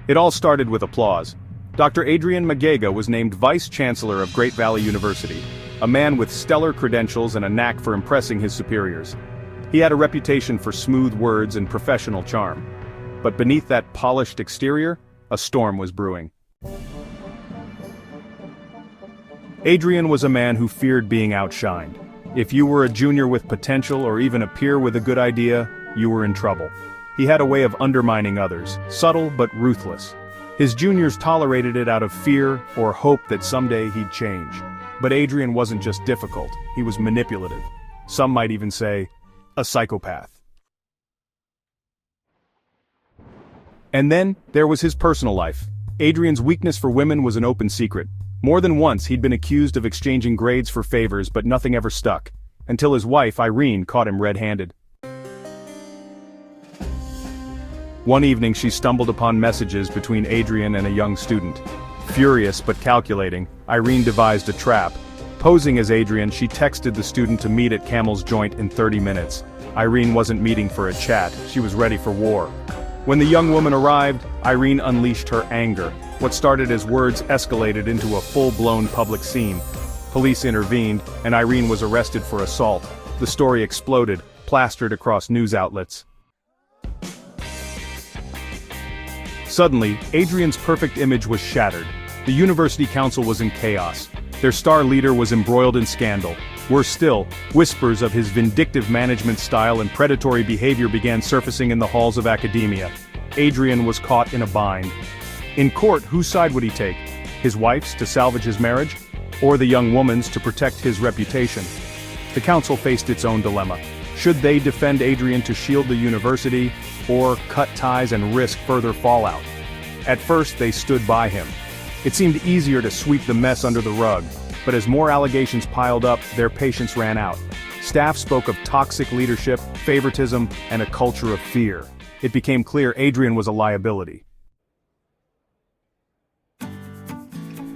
It all started with applause. Dr. Adrian Magega was named Vice-Chancellor of Great Valley University, a man with stellar credentials and a knack for impressing his superiors. He had a reputation for smooth words and professional charm. But beneath that polished exterior, a storm was brewing. Adrian was a man who feared being outshined. If you were a junior with potential or even a peer with a good idea, you were in trouble. He had a way of undermining others, subtle but ruthless. His juniors tolerated it out of fear or hope that someday he'd change. But Adrian wasn't just difficult, he was manipulative. Some might even say, a psychopath. And then, there was his personal life. Adrian's weakness for women was an open secret. More than once he'd been accused of exchanging grades for favors, but nothing ever stuck. Until his wife, Irene, caught him red-handed. One evening she stumbled upon messages between Adrian and a young student. Furious but calculating, Irene devised a trap. Posing as Adrian, she texted the student to meet at Camel's Joint in 30 minutes. Irene wasn't meeting for a chat, she was ready for war. When the young woman arrived, Irene unleashed her anger. What started as words escalated into a full-blown public scene. Police intervened, and Irene was arrested for assault. The story exploded, plastered across news outlets. Suddenly, Adrian's perfect image was shattered. The university council was in chaos. Their star leader was embroiled in scandal. Worse still, whispers of his vindictive management style and predatory behavior began surfacing in the halls of academia. Adrian was caught in a bind. In court, whose side would he take? His wife's to salvage his marriage? Or the young woman's to protect his reputation? The council faced its own dilemma. Should they defend Adrian to shield the university, or cut ties and risk further fallout? At first they stood by him. It seemed easier to sweep the mess under the rug, but as more allegations piled up, their patience ran out. Staff spoke of toxic leadership, favoritism, and a culture of fear. It became clear Adrian was a liability.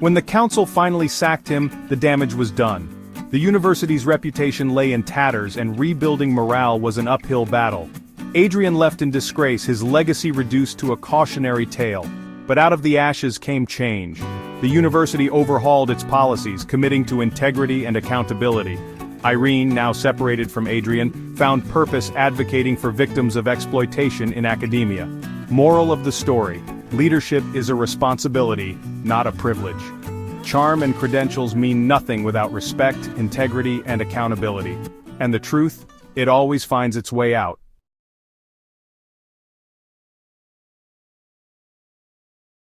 When the council finally sacked him, the damage was done. The university's reputation lay in tatters, and rebuilding morale was an uphill battle. Adrian left in disgrace, his legacy reduced to a cautionary tale. But out of the ashes came change. The university overhauled its policies, committing to integrity and accountability. Irene, now separated from Adrian, found purpose advocating for victims of exploitation in academia. Moral of the story: leadership is a responsibility, not a privilege. Charm and credentials mean nothing without respect, integrity, and accountability. And the truth? It always finds its way out.